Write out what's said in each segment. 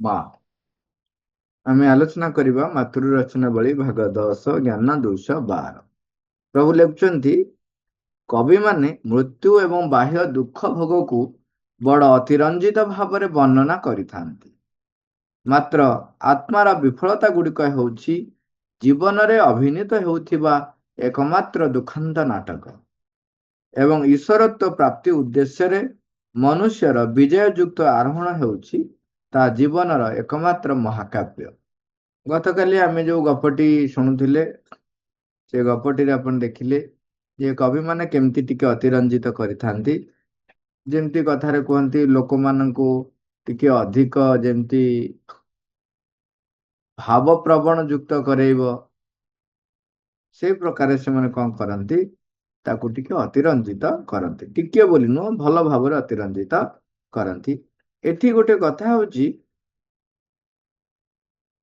ବା ଆମେ ଆଲୋଚନା କରିବା ମାତୃ ରଚନାବଳୀ ଭାଗ 10 ଜ୍ଞାନ 212। ପ୍ରଭୁ ଲେଖୁଛନ୍ତି, କବିମାନେ ମୃତ୍ୟୁ ଏବଂ ବାହ୍ୟ ଦୁଃଖ ଭୋଗକୁ ବଡ଼ ଅତିରଞ୍ଜିତ ଭାବରେ ବର୍ଣ୍ଣନା କରିଥାନ୍ତି। ମାତ୍ର ଆତ୍ମାର ବିଫଳତା ଗୁଡ଼ିକ ହେଉଛି ଜୀବନରେ ଅଭିନୀତ ହେଉଥିବା ଏକମାତ୍ର ଦୁଃଖାନ୍ତ ନାଟକ ଏବଂ ଈଶ୍ୱରତ୍ୱ ପ୍ରାପ୍ତି ଉଦ୍ଦେଶ୍ୟରେ ମନୁଷ୍ୟର ବିଜୟଯୁକ୍ତ ଆରୋହଣ ହେଉଛି ତା ଜୀବନର ଏକମାତ୍ର ମହାକାବ୍ୟ। ଗତକାଲି ଆମେ ଯେଉଁ ଗପଟି ଶୁଣୁଥିଲେ, ସେ ଗପଟିରେ ଆପଣ ଦେଖିଲେ ଯେ କବିମାନେ କେମିତି ଟିକେ ଅତିରଞ୍ଜିତ କରିଥାନ୍ତି। ଯେମିତି କଥାରେ କୁହନ୍ତି, ଲୋକମାନଙ୍କୁ ଟିକେ ଅଧିକ ଯେମିତି ଭାବପ୍ରବଣ ଯୁକ୍ତ କରେଇବ, ସେଇ ପ୍ରକାରେ ସେମାନେ କଣ କରନ୍ତି, ତାକୁ ଟିକେ ଅତିରଞ୍ଜିତ କରନ୍ତି। ଟିକେ ବୋଲି ନୁହଁ, ଭଲ ଭାବରେ ଅତିରଞ୍ଜିତ କରନ୍ତି। ଏଠି ଗୋଟେ କଥା ହଉଛି,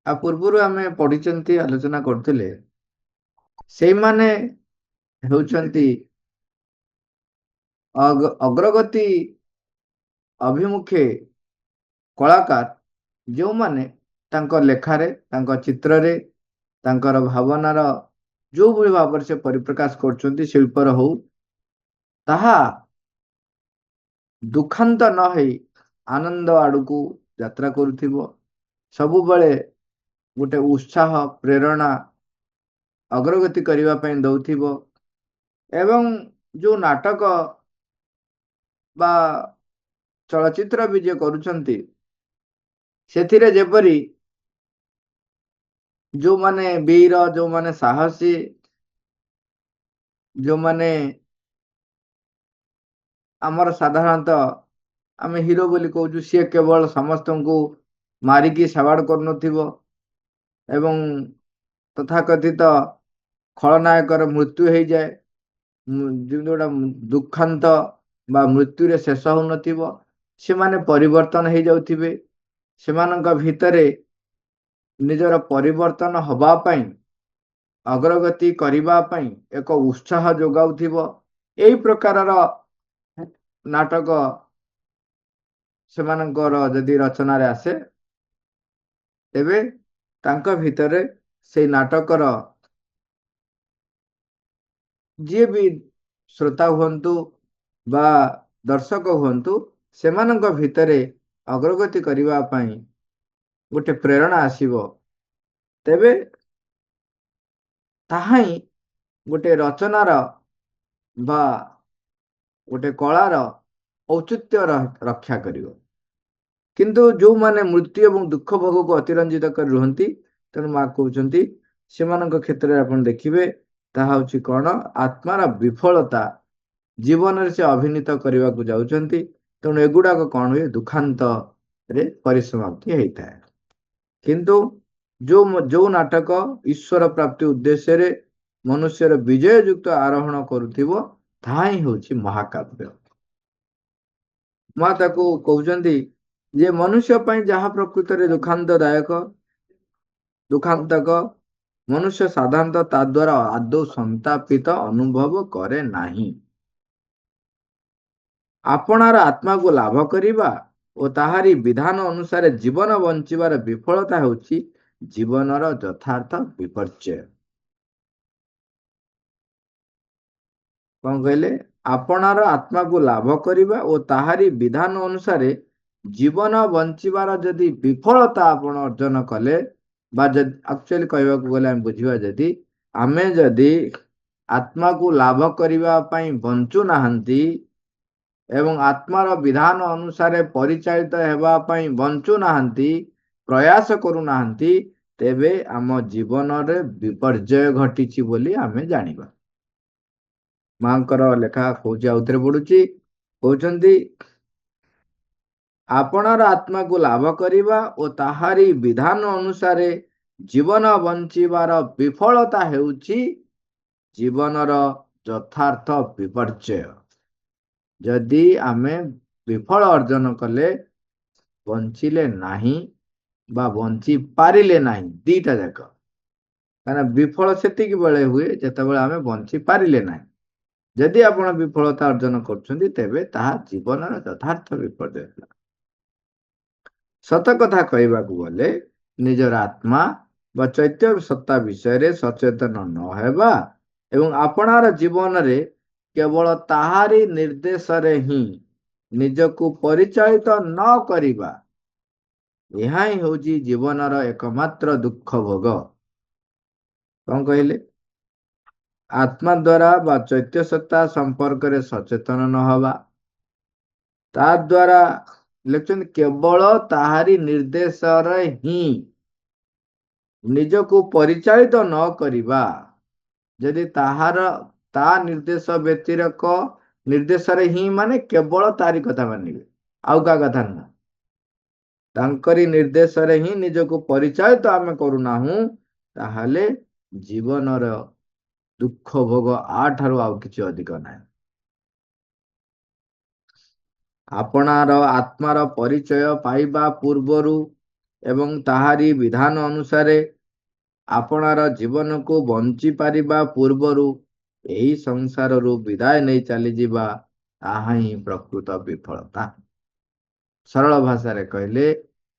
ପୂର୍ବରୁ ଆମେ ପଢିଛନ୍ତି, ଆଲୋଚନା କରୁଥିଲେ, ସେଇମାନେ ହେଉଛନ୍ତି ଅଗ୍ରଗତି ଅଭିମୁଖେ କଳାକାର, ଯେଉଁମାନେ ତାଙ୍କ ଲେଖାରେ, ତାଙ୍କ ଚିତ୍ରରେ, ତାଙ୍କର ଭାବନାର ଯେଉଁଭଳି ଭାବରେ ସେ ପରିପ୍ରକାଶ କରୁଛନ୍ତି, ଶିଳ୍ପର ହଉ, ତାହା ଦୁଃଖାନ୍ତ ନ ହେଇ ଆନନ୍ଦ ଆଡ଼କୁ ଯାତ୍ରା କରୁଥିବ। ସବୁବେଳେ ଗୋଟେ ଉତ୍ସାହ, ପ୍ରେରଣା, ଅଗ୍ରଗତି କରିବା ପାଇଁ ଦଉଥିବ। ଏବଂ ଯେଉଁ ନାଟକ ବା ଚଳଚ୍ଚିତ୍ର ବି ଯିଏ କରୁଛନ୍ତି, ସେଥିରେ ଯେପରି ଯେଉଁମାନେ ବୀର, ଯେଉଁମାନେ ସାହସୀ, ଯେଉଁମାନେ ଆମର ସାଧାରଣତଃ ଆମେ ହିରୋ ବୋଲି କହୁଛୁ, ସିଏ କେବଳ ସମସ୍ତଙ୍କୁ ମାରିକି ସାବାଡ଼ କରୁନଥିବ ଏବଂ ତଥାକଥିତ ଖଳନାୟକର ମୃତ୍ୟୁ ହେଇଯାଏ, ଯେମିତି ଗୋଟେ ଦୁଃଖାନ୍ତ ବା ମୃତ୍ୟୁରେ ଶେଷ ହଉନଥିବ, ସେମାନେ ପରିବର୍ତ୍ତନ ହେଇଯାଉଥିବେ। ସେମାନଙ୍କ ଭିତରେ ନିଜର ପରିବର୍ତ୍ତନ ହବା ପାଇଁ, ଅଗ୍ରଗତି କରିବା ପାଇଁ ଏକ ଉତ୍ସାହ ଯୋଗାଉଥିବ। ଏହି ପ୍ରକାରର ନାଟକ ସେମାନଙ୍କର ଯଦି ରଚନାରେ ଆସେ, ତେବେ ତାଙ୍କ ଭିତରେ ସେଇ ନାଟକର ଯିଏ ବି ଶ୍ରୋତା ହୁଅନ୍ତୁ ବା ଦର୍ଶକ ହୁଅନ୍ତୁ, ସେମାନଙ୍କ ଭିତରେ ଅଗ୍ରଗତି କରିବା ପାଇଁ ଗୋଟେ ପ୍ରେରଣା ଆସିବ। ତେବେ ତାହା ହିଁ ଗୋଟେ ରଚନାର ବା ଗୋଟେ କଳାର ଔଚିତ୍ୟ ରକ୍ଷା କରିବ। କିନ୍ତୁ ଯେଉଁମାନେ ମୃତ୍ୟୁ ଏବଂ ଦୁଃଖ ଭୋଗକୁ ଅତିରଞ୍ଜିତ କରି ରୁହନ୍ତି, ତେଣୁ ମା କହୁଛନ୍ତି, ସେମାନଙ୍କ କ୍ଷେତ୍ରରେ ଆପଣ ଦେଖିବେ, ତାହା ହେଉଛି କ'ଣ, ଆତ୍ମାର ବିଫଳତା ଜୀବନରେ ସେ ଅଭିନୀତ କରିବାକୁ ଯାଉଛନ୍ତି। ତେଣୁ ଏଗୁଡ଼ାକ କ'ଣ ହୁଏ, ଦୁଃଖାନ୍ତରେ ପରିସମାପ୍ତି ହେଇଥାଏ। କିନ୍ତୁ ଯେଉଁ ନାଟକ ଈଶ୍ୱର ପ୍ରାପ୍ତି ଉଦ୍ଦେଶ୍ୟରେ ମନୁଷ୍ୟର ବିଜୟଯୁକ୍ତ ଆରୋହଣ କରୁଥିବ, ତାହା ହିଁ ହେଉଛି ମହାକାବ୍ୟ। ମା ତାକୁ କହୁଛନ୍ତି ଯେ ମନୁଷ୍ୟ ପାଇଁ ଯାହା ପ୍ରକୃତରେ ଦୁଃଖାନ୍ତକ, ମନୁଷ୍ୟ ସାଧାରଣତଃ ତା ଦ୍ୱାରା ଆଦୌ ସନ୍ତାପିତ ଅନୁଭବ କରେ ନାହିଁ। ଆପଣାର ଆତ୍ମାକୁ ଲାଭ କରିବା ଓ ତାହାରି ବିଧାନ ଅନୁସାରେ ଜୀବନ ବଞ୍ଚିବାର ବିଫଳତା ହେଉଛି ଜୀବନର ଯଥାର୍ଥ ବିପର୍ଯ୍ୟୟ। କଣ କହିଲେ? ଆପଣାର ଆତ୍ମାକୁ ଲାଭ କରିବା ଓ ତାହାରି ବିଧାନ ଅନୁସାରେ ଜୀବନ ବଞ୍ଚିବାର ଯଦି ବିଫଳତା ଆପଣ ଅର୍ଜନ କଲେ, ବା ଯଦି ଆକ୍ଚୁଆଲି କହିବାକୁ ଗଲେ ଆମେ ବୁଝିବା, ଯଦି ଆମେ ଯଦି ଆତ୍ମାକୁ ଲାଭ କରିବା ପାଇଁ ବଞ୍ଚୁନାହାନ୍ତି ଏବଂ ଆତ୍ମାର ବିଧାନ ଅନୁସାରେ ପରିଚାଳିତ ହେବା ପାଇଁ ବଞ୍ଚୁନାହାନ୍ତି, ପ୍ରୟାସ କରୁନାହାନ୍ତି, ତେବେ ଆମ ଜୀବନରେ ବିପର୍ଯ୍ୟୟ ଘଟିଛି ବୋଲି ଆମେ ଜାଣିବା। ମାଙ୍କର ଲେଖା କହୁଛି, ଆଉଥରେ ପଢୁଛି, କହୁଛନ୍ତି, ଆପଣାର ଆତ୍ମାକୁ ଲାଭ କରିବା ଓ ତାହାରି ବିଧାନ ଅନୁସାରେ ଜୀବନ ବଞ୍ଚିବାର ବିଫଳତା ହେଉଛି ଜୀବନର ଯଥାର୍ଥ ବିପର୍ଯ୍ୟୟ। ଯଦି ଆମେ ବିଫଳ ଅର୍ଜନ କଲେ, ବଞ୍ଚିଲେ ନାହିଁ ବା ବଞ୍ଚି ପାରିଲେ ନାହିଁ, ଦିଟା ଯାକ। କାରଣ ବିଫଳ ସେତିକି ବେଳେ ହୁଏ ଯେତେବେଳେ ଆମେ ବଞ୍ଚି ପାରିଲେ ନାହିଁ। ଯଦି ଆପଣ ବିଫଳତା ଅର୍ଜନ କରୁଛନ୍ତି, ତେବେ ତାହା ଜୀବନର ଯଥାର୍ଥ ବିପର୍ଯ୍ୟୟ ହେଲା। ସତ କଥା କହିବାକୁ ଗଲେ ନିଜର ଆତ୍ମା ବା ଚୈତ୍ୟ ସତ୍ତା ବିଷୟରେ ସଚେତନ ନ ହେବା ଏବଂ ଆପଣାର ଜୀବନରେ କେବଳ ତାହାରି ନିର୍ଦ୍ଦେଶରେ ହିଁ ନିଜକୁ ପରିଚାଳିତ ନ କରିବା, ଏହା ହିଁ ହେଉଛି ଜୀବନର ଏକମାତ୍ର ଦୁଃଖ ଭୋଗ। କଣ କହିଲେ? ଆତ୍ମା ଦ୍ୱାରା ବା ଚୈତ୍ୟ ସତ୍ତା ସମ୍ପର୍କରେ ସଚେତନ ନହେବା, ତା ଦ୍ୱାରା ଲେଖୁଛନ୍ତି କେବଳ ତାହାରି ନିର୍ଦ୍ଦେଶରେ ହିଁ ନିଜକୁ ପରିଚାଳିତ ନ କରିବା। ଯଦି ତା ନିର୍ଦ୍ଦେଶ ବ୍ୟତିରେକ ନିର୍ଦ୍ଦେଶରେ ହିଁ ମାନେ କେବଳ ତାରି କଥା ମାନିବେ, ଆଉ କାହା କଥା ନୁହଁ। ତାଙ୍କରି ନିର୍ଦ୍ଦେଶରେ ହିଁ ନିଜକୁ ପରିଚାଳିତ ଆମେ କରୁନାହୁଁ, ତାହେଲେ ଜୀବନର ଦୁଃଖ ଭୋଗ ଆଠାରୁ ଆଉ କିଛି ଅଧିକ ନାହିଁ। ଆପଣାର ଆତ୍ମାର ପରିଚୟ ପାଇବା ପୂର୍ବରୁ ଏବଂ ତାହାରି ବିଧାନ ଅନୁସାରେ ଆପଣାର ଜୀବନକୁ ବଞ୍ଚି ପାରିବା ପୂର୍ବରୁ ଏହି ସଂସାରରୁ ବିଦାୟ ନେଇ ଚାଲିଯିବା, ତାହା ହିଁ ପ୍ରକୃତ ବିଫଳତା। ସରଳ ଭାଷାରେ କହିଲେ,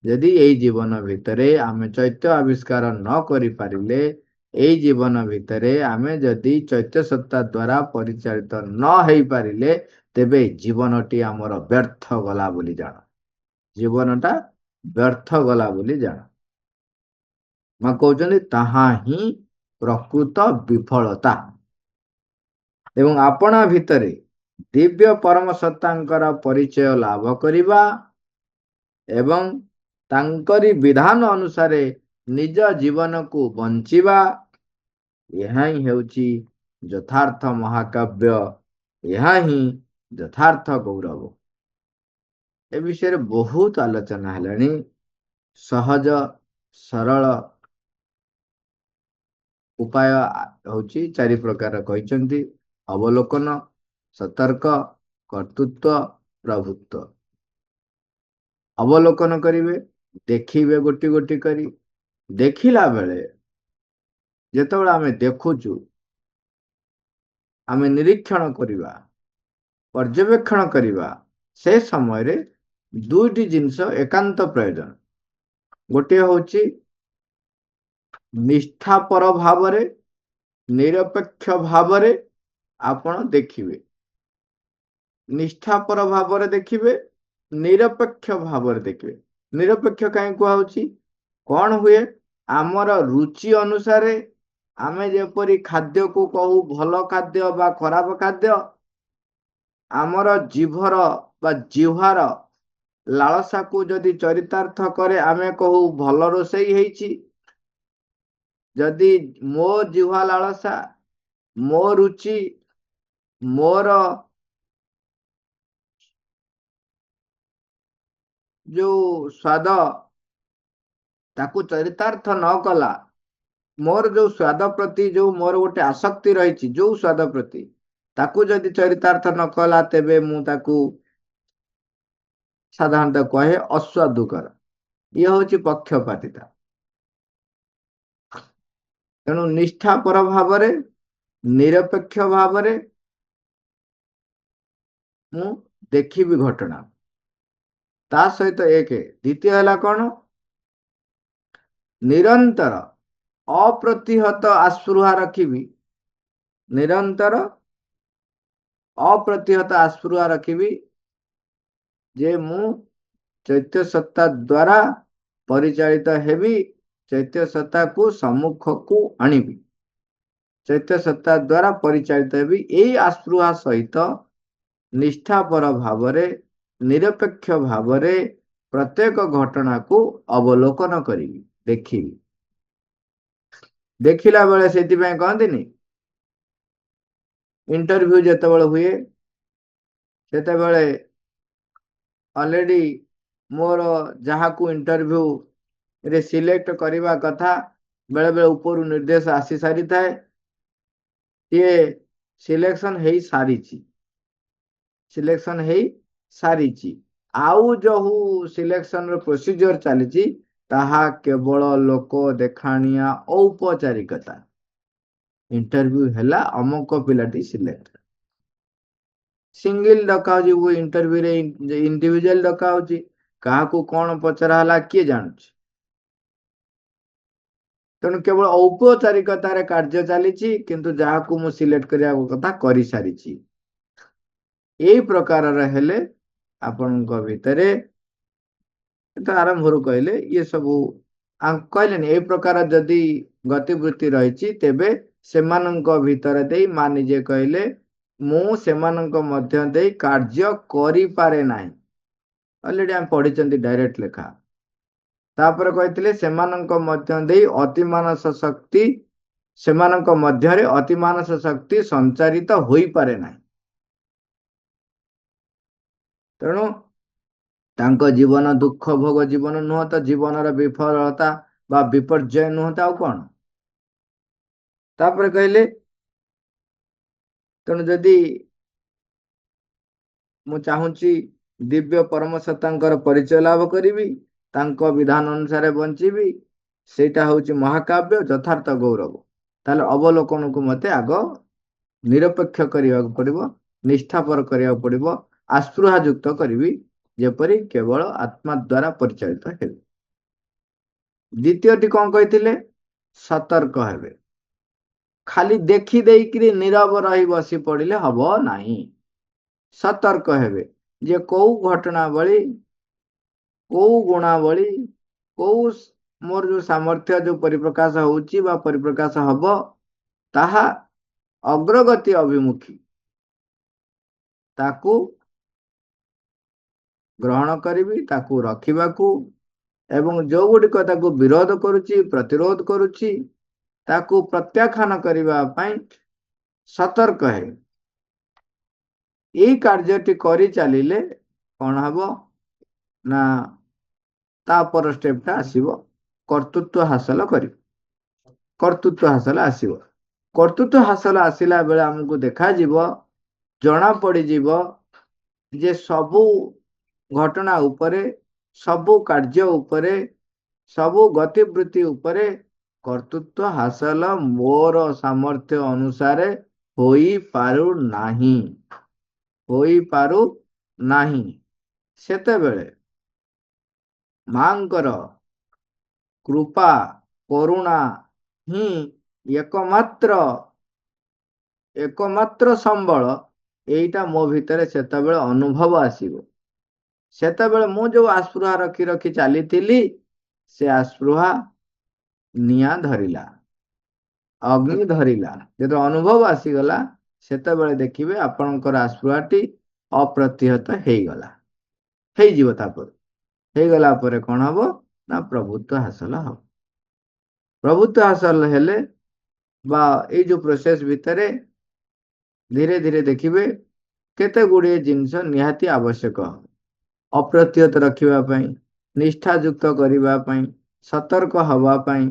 ଯଦି ଏଇ ଜୀବନ ଭିତରେ ଆମେ ଚୈତ୍ୟ ଆବିଷ୍କାର ନ କରିପାରିଲେ, ଏଇ ଜୀବନ ଭିତରେ ଆମେ ଯଦି ଚୈତ୍ୟ ସତ୍ତା ଦ୍ୱାରା ପରିଚାଳିତ ନ ହେଇପାରିଲେ, ତେବେ ଜୀବନଟି ଆମର ବ୍ୟର୍ଥ ଗଲା ବୋଲି ଜାଣ। ଜୀବନଟା ବ୍ୟର୍ଥ ଗଲା ବୋଲି ଜାଣ। ମା କହୁଛନ୍ତି ତାହା ହିଁ ପ୍ରକୃତ ବିଫଳତା। ଏବଂ ଆପଣା ଭିତରେ ଦିବ୍ୟ ପରମ ସତ୍ତାଙ୍କର ପରିଚୟ ଲାଭ କରିବା ଏବଂ ତାଙ୍କରି ବିଧାନ ଅନୁସାରେ ନିଜ ଜୀବନକୁ ବଞ୍ଚିବା, ଏହା ହିଁ ହେଉଛି ଯଥାର୍ଥ ମହାକାବ୍ୟ, ଏହା ହିଁ ଯଥାର୍ଥ ଗୌରବ। ଏ ବିଷୟରେ ବହୁତ ଆଲୋଚନା ହେଲାଣି। ସହଜ ସରଳ ଉପାୟ ହେଉଛି 4 ପ୍ରକାର କହିଛନ୍ତି: ଅବଲୋକନ, ସତର୍କ, କର୍ତ୍ତୃତ୍ୱ, ପ୍ରଭୁତ୍ୱ। ଅବଲୋକନ କରିବେ, ଦେଖିବେ ଗୋଟି ଗୋଟି କରି। ଦେଖିଲା ବେଳେ ଯେତେବେଳେ ଆମେ ଦେଖୁଛୁ, ଆମେ ନିରୀକ୍ଷଣ କରିବା, ପର୍ଯ୍ୟବେକ୍ଷଣ କରିବା, ସେ ସମୟରେ 2ଟି ଜିନିଷ ଏକାନ୍ତ ପ୍ରয়োଜନ। ଗୋଟିଏ ହେଉଛି ନିଷ୍ଠାପର ଭାବରେ, ନିରପେକ୍ଷ ଭାବରେ ଆପଣ ଦେଖିବେ। ନିଷ୍ଠାପର ଭାବରେ ଦେଖିବେ, ନିରପେକ୍ଷ ଭାବରେ ଦେଖିବେ। ନିରପେକ୍ଷ କାହିଁ କୁହାହଉଛି? କଣ ହୁଏ? ଆମର ରୁଚି ଅନୁସାରେ ଆମେ ଯେପରି ଖାଦ୍ୟକୁ କହୁ ଭଲ ଖାଦ୍ୟ ବା ଖରାପ ଖାଦ୍ୟ, ଆମର ଜିଭର ବା ଜିହ୍ବାର ଲାଳସାକୁ ଯଦି ଚରିତାର୍ଥ କରେ, ଆମେ କହୁ ଭଲ ରୋଷେଇ ହେଇଛି। ଯଦି ମୋ ଜିହ୍ବା ଲାଳସା, ମୋ ରୁଚି, ମୋର ଯୋଉ ସ୍ୱାଦ ତାକୁ ଚରିତାର୍ଥ ନ କଲା, ମୋର ଯୋଉ ସ୍ୱାଦ ପ୍ରତି ଯୋଉ ମୋର ଗୋଟେ ଆସକ୍ତି ରହିଛି, ଯୋଉ ସ୍ୱାଦ ପ୍ରତି, ତାକୁ ଯଦି ଚରିତାର୍ଥ ନ କଲା, ତେବେ ମୁଁ ତାକୁ ସାଧାରଣତଃ କହେ ଅସ୍ୱାଦୁକର। ଇଏ ହେଉଛି ପକ୍ଷପାତିତା। ତେଣୁ ନିଷ୍ଠାପର ଭାବରେ, ନିରପେକ୍ଷ ଭାବରେ ମୁଁ ଦେଖିବି ଘଟଣା। ତା ସହିତ ଦ୍ୱିତୀୟ ହେଲା କଣ? ନିରନ୍ତର ଅପ୍ରତିହତ ଆସ୍ପୃହା ରଖିବି। ନିରନ୍ତର ଅପ୍ରତିହତ ଆସ୍ପୃହା ରଖିବି ଯେ ମୁଁ ଚୈତ୍ୟ ସତ୍ତା ଦ୍ୱାରା ପରିଚାଳିତ ହେବି, ଚୈତ୍ୟ ସତ୍ତାକୁ ସମ୍ମୁଖକୁ ଆଣିବି, ଚୈତ୍ୟ ସତ୍ତା ଦ୍ୱାରା ପରିଚାଳିତ ହେବି। ଏଇ ଆସ୍ପୃହା ସହିତ ନିଷ୍ଠାପର ଭାବରେ, ନିରପେକ୍ଷ ଭାବରେ ପ୍ରତ୍ୟେକ ଘଟଣାକୁ ଅବଲୋକନ କରିବି, ଦେଖିବି। ଦେଖିଲା ବେଳେ ସେଥିପାଇଁ କହନ୍ତିନି, ଇଣ୍ଟରଭ୍ୟୁ ଯେତେବେଳେ ହୁଏ, ସେତେବେଳେ ଅଲରେଡି ମୋର ଯାହାକୁ ଇଣ୍ଟରଭ୍ୟୁ ରେ ସିଲେକ୍ଟ କରିବା କଥା, ବେଳେ ବେଳେ ଉପରୁ ନିର୍ଦ୍ଦେଶ ଆସି ସାରିଥାଏ, ସିଏ ସିଲେକ୍ସନ ହେଇ ସାରିଛି। ଆଉ ଯୋଉ ସିଲେକ୍ସନ ପ୍ରୋସିଜିଅର ଚାଲିଛି, ତାହା କେବଳ ଲୋକ ଦେଖାଣିଆ ଔପଚାରିକତା। ଇଣ୍ଟରଭ୍ୟୁ ହେଲା, ଅମକ ପିଲାଟି ସିଲେକ୍ଟ। ସିଙ୍ଗଲ ଡକା ହଉଛି, ଇଣ୍ଟରଭ୍ୟୁରେ ଇଣ୍ଡିଭିଜୁଆଲ ଡକା ହଉଛି। କାହାକୁ କଣ ପଚରା ହେଲା କିଏ ଜାଣୁଛି। ତେଣୁ କେବଳ ଔପଚାରିକତାରେ କାର୍ଯ୍ୟ ଚାଲିଛି, କିନ୍ତୁ ଯାହାକୁ ମୁଁ ସିଲେକ୍ଟ କରିବା କଥା କରିସାରିଛି। ଏଇ ପ୍ରକାରର ହେଲେ ଆପଣଙ୍କ ଭିତରେ ଆରମ୍ଭରୁ କହିଲେ ଇଏ ସବୁ କହିଲେନି, ଏଇ ପ୍ରକାର ଯଦି ଗତିବୃତ୍ତି ରହିଛି ତେବେ ସେମାନଙ୍କ ଭିତରେ ଦେଇ ମା ନିଜେ କହିଲେ ମୁଁ ସେମାନଙ୍କ ମଧ୍ୟ ଦେଇ କାର୍ଯ୍ୟ କରିପାରେ ନାହିଁ। ଅଲରେଡି ଆମେ ପଢିଛନ୍ତି ଡାଇରେକ୍ଟ ଲେଖା। ତାପରେ କହିଥିଲେ ସେମାନଙ୍କ ମଧ୍ୟ ଦେଇ ଅତିମାନସ ଶକ୍ତି, ସେମାନଙ୍କ ମଧ୍ୟରେ ଅତିମାନସ ଶକ୍ତି ସଞ୍ଚାରିତ ହୋଇପାରେ ନାହିଁ। ତେଣୁ ତାଙ୍କ ଜୀବନ ଦୁଃଖ ଭୋଗ ଜୀବନ ନୁହଁ ତ ଜୀବନର ବିଫଳତା ବା ବିପର୍ଯ୍ୟୟ ନୁହଁ ତ ଆଉ କଣ। ତାପରେ କହିଲେ ତେଣୁ ଯଦି ମୁଁ ଚାହୁଁଛି ଦିବ୍ୟ ପରମ ସତ୍ତାଙ୍କର ପରିଚୟ ଲାଭ କରିବି, ତାଙ୍କ ବିଧାନ ଅନୁସାରେ ବଞ୍ଚିବି, ସେଇଟା ହଉଛି ମହାକାବ୍ୟ ଯଥାର୍ଥ ଗୌରବ। ତାହେଲେ ଅବଲୋକନକୁ ମତେ ଆଗ ନିରପେକ୍ଷ କରିବାକୁ ପଡିବ, ନିଷ୍ଠାପର କରିବାକୁ ପଡିବ, ଆସ୍ପୃହା ଯୁକ୍ତ କରିବି, ଯେପରି କେବଳ ଆତ୍ମା ଦ୍ୱାରା ପରିଚାଳିତ ହେବେ। ଦ୍ୱିତୀୟଟି କଣ କହିଥିଲେ? ସତର୍କ ହେବେ। ଖାଲି ଦେଖି ଦେଇକିରି ନୀରବ ରହି ବସି ପଡିଲେ ହବ ନାହିଁ। ସତର୍କ ହେବେ ଯେ କୋଉ ଘଟଣାବଳୀ, କୋଉ ଗୁଣାବଳୀ, କୋଉ ମୋର ଯୋଉ ସାମର୍ଥ୍ୟ ଯୋଉ ପରିପ୍ରକାଶ ହଉଛି ବା ପରିପ୍ରକାଶ ହବ, ତାହା ଅଗ୍ରଗତି ଅଭିମୁଖୀ, ତାକୁ ଗ୍ରହଣ କରିବି, ତାକୁ ରଖିବାକୁ, ଏବଂ ଯୋଉ ଗୁଡ଼ିକ ତାକୁ ବିରୋଧ କରୁଛି, ପ୍ରତିରୋଧ କରୁଛି, ତାକୁ ପ୍ରତ୍ୟାଖ୍ୟାନ କରିବା ପାଇଁ ସତର୍କ ହେବେ। ଏଇ କାର୍ଯ୍ୟଟି କରି ଚାଲିଲେ କଣ ହବ ନା ତାପର ଷ୍ଟେପଟା ଆସିବ, କର୍ତ୍ତୃତ୍ୱ ହାସଲ କରିବ। କର୍ତ୍ତୃତ୍ୱ ହାସଲ ଆସିବ। କର୍ତ୍ତୃତ୍ୱ ହାସଲ ଆସିଲା ବେଳେ ଆମକୁ ଦେଖାଯିବ, ଜଣା ପଡିଯିବ ଯେ ସବୁ ଘଟଣା ଉପରେ, ସବୁ କାର୍ଯ୍ୟ ଉପରେ, ସବୁ ଗତିବୃତ୍ତି ଉପରେ କର୍ତ୍ତୃତ୍ୱ ହାସଲ ମୋର ସାମର୍ଥ୍ୟ ଅନୁସାରେ ହୋଇପାରୁନାହିଁ, ହୋଇପାରୁନାହିଁ। ସେତେବେଳେ ମାଙ୍କର କୃପା କରୁଣା ହିଁ ଏକମାତ୍ର ସମ୍ବଳ। ଏଇଟା ମୋ ଭିତରେ ସେତେବେଳେ ଅନୁଭବ ଆସିବ। ସେତେବେଳେ ମୁଁ ଯୋଉ ଆସ୍ପୃହା ରଖି ରଖି ଚାଲିଥିଲି, ସେ ଆସ୍ପୃହା ନିଆଁ ଧରିଲା, ଅଗ୍ନି ଧରିଲା। ଯେତେବେଳେ ଅନୁଭବ ଆସିଗଲା, ସେତେବେଳେ ଦେଖିବେ ଆପଣଙ୍କର ଆସ୍ପୃହାଟି ଅପ୍ରତିହତ ହେଇଗଲା, ହେଇଯିବ। ତାପରେ ହେଇଗଲା ପରେ କଣ ହବ ନା ପ୍ରଭୁତ୍ୱ ହାସଲ ହବ। ପ୍ରଭୁତ୍ୱ ହାସଲ ହେଲେ ବା ଏଇ ଯୋଉ ପ୍ରୋସେସ ଭିତରେ ଧୀରେ ଧୀରେ ଦେଖିବେ କେତେ ଗୁଡିଏ ଜିନିଷ ନିହାତି ଆବଶ୍ୟକ। ଅପ୍ରତିହତ ରଖିବା ପାଇଁ, ନିଷ୍ଠାଯୁକ୍ତ କରିବା ପାଇଁ, ସତର୍କ ହବା ପାଇଁ,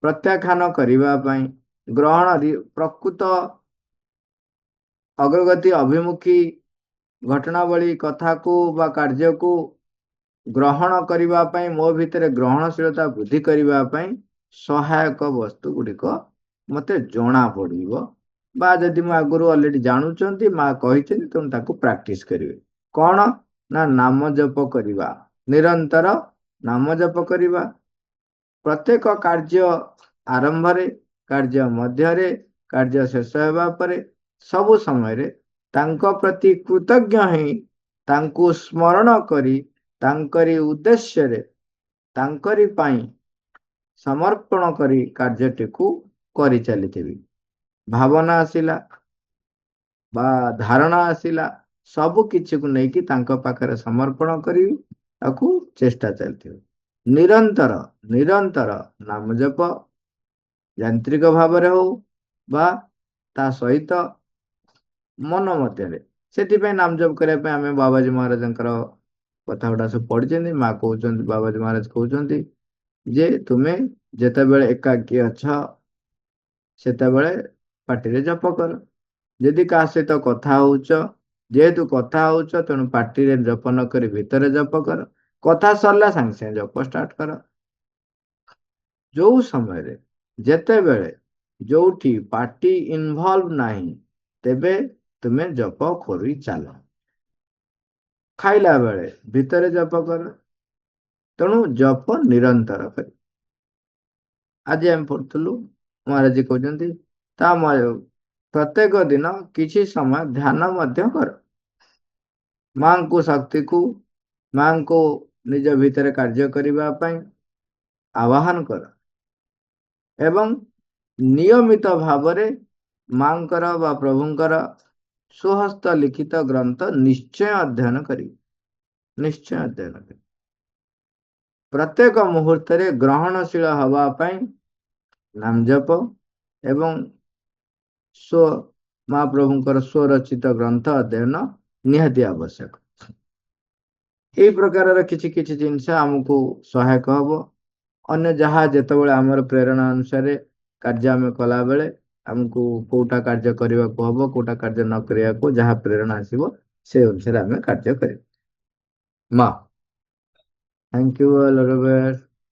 ପ୍ରତ୍ୟାଖ୍ୟାନ କରିବା ପାଇଁ, ଗ୍ରହଣ ପ୍ରକୃତ ଅଗ୍ରଗତି ଅଭିମୁଖୀ ଘଟଣାବଳୀ କଥାକୁ ବା କାର୍ଯ୍ୟକୁ ଗ୍ରହଣ କରିବା ପାଇଁ, ମୋ ଭିତରେ ଗ୍ରହଣଶୀଳତା ବୃଦ୍ଧି କରିବା ପାଇଁ ସହାୟକ ବସ୍ତୁ ଗୁଡ଼ିକ ମତେ ଜଣା ପଡିବ। ବା ଯଦି ମୁଁ ଆଗରୁ ଅଲରେଡି ଜାଣୁଛନ୍ତି, ମା କହିଛନ୍ତି, ତେଣୁ ତାକୁ ପ୍ରାକ୍ଟିସ କରିବେ। କଣ ନା ନାମ ଜପ କରିବା, ନିରନ୍ତର ନାମ ଜପ କରିବା। ପ୍ରତ୍ୟେକ କାର୍ଯ୍ୟ ଆରମ୍ଭରେ, କାର୍ଯ୍ୟ ମଧ୍ୟରେ, କାର୍ଯ୍ୟ ଶେଷ ହେବା ପରେ, ସବୁ ସମୟରେ ତାଙ୍କ ପ୍ରତି କୃତଜ୍ଞ ହେଇ, ତାଙ୍କୁ ସ୍ମରଣ କରି, ତାଙ୍କରି ଉଦ୍ଦେଶ୍ୟରେ, ତାଙ୍କରି ପାଇଁ ସମର୍ପଣ କରି କାର୍ଯ୍ୟଟିକୁ କରିଚାଲିଥିବି। ଭାବନା ଆସିଲା ବା ଧାରଣା ଆସିଲା, ସବୁ କିଛିକୁ ନେଇକି ତାଙ୍କ ପାଖରେ ସମର୍ପଣ କରିବି, ତାକୁ ଚେଷ୍ଟା ଚାଲିଥିବ। ନିରନ୍ତର ନିରନ୍ତର ନାମ ଜପ, ଯାନ୍ତ୍ରିକ ଭାବରେ ହଉ ବା ତା ସହିତ ମନ ମଧ୍ୟରେ। ସେଥିପାଇଁ ନାମ ଜପ କରିବା ପାଇଁ ଆମେ ବାବାଜୀ ମହାରାଜଙ୍କର କଥା ଗୁଡା ସବୁ ପଢିଛନ୍ତି। ମା କହୁଛନ୍ତି, ବାବାଜୀ ମହାରାଜ କହୁଛନ୍ତି ଯେ ତୁମେ ଯେତେବେଳେ ଏକାକୀ ଅଛ, ସେତେବେଳେ ପାଟିରେ ଜପ କର। ଯଦି କାହା ସହିତ କଥା ହଉଛ, ଯେହେତୁ କଥା ହଉଛ, ତେଣୁ ପାଟିରେ ଜପ ନ କରି ଭିତରେ ଜପ କର। କଥା ସରିଲା ସାଙ୍ଗେ ସାଙ୍ଗେ ଜପ ଷ୍ଟାର୍ଟ କର। ଯୋଉ ସମୟରେ, ଯେତେବେଳେ ଯୋଉଠି ପାଟି ଇନଭଲ୍ଭ ନାହିଁ, ତେବେ ତୁମେ ଜପ କରି ଚାଲ। ଖାଇଲା ବେଳେ ଭିତରେ ଜପ କର, ତେଣୁ ଜପ ନିରନ୍ତର କରି। ଆଜି ଆମେ ପଢୁଥିଲୁ ମହାରାଜ କହୁଛନ୍ତି ତା ପ୍ରତ୍ୟେକ ଦିନ କିଛି ସମୟ ଧ୍ୟାନ ମଧ୍ୟ କର। ମାଙ୍କୁ ଶକ୍ତିକୁ ମାଙ୍କୁ ନିଜ ଭିତରେ କାର୍ଯ୍ୟ କରିବା ପାଇଁ ଆହ୍ୱାନ କର ଏବଂ ନିୟମିତ ଭାବରେ ମାଙ୍କର ବା ପ୍ରଭୁଙ୍କର ସୁହସ୍ତ ଲିଖିତ ଗ୍ରନ୍ଥ ନିଶ୍ଚୟ ଅଧ୍ୟୟନ କରିବି। ନିଶ୍ଚୟ ଅଧ୍ୟୟନ କରିବି। ପ୍ରତ୍ୟେକ ମୁହୂର୍ତ୍ତରେ ଗ୍ରହଣଶୀଳ ହବା ପାଇଁ ନାମ ଜପ ଏବଂ ମହାପ୍ରଭୁଙ୍କର ସ୍ୱରଚିତ ଗ୍ରନ୍ଥ ଅଧ୍ୟୟନ ନିହାତି ଆବଶ୍ୟକ। এই ପ୍ରକାରର କିଛି କିଛି ଜିନିଷ ଆମକୁ ସହାୟକ ହବ। ଅନ୍ୟ ଯାହା ଯେତେବେଳେ ଆମର ପ୍ରେରଣା ଅନୁସାରେ କାର୍ଯ୍ୟ ଆମେ କଲାବେଳେ ଆମକୁ କୋଉଟା କାର୍ଯ୍ୟ କରିବାକୁ ହବ କୋଉଟା କାର୍ଯ୍ୟ ନ କରିବାକୁ ଯାହା ପ୍ରେରଣା ଆସିବ ସେ ଅନୁସାରେ ଆମେ କାର୍ଯ୍ୟ କରିବା। ମା, thank you, Robert.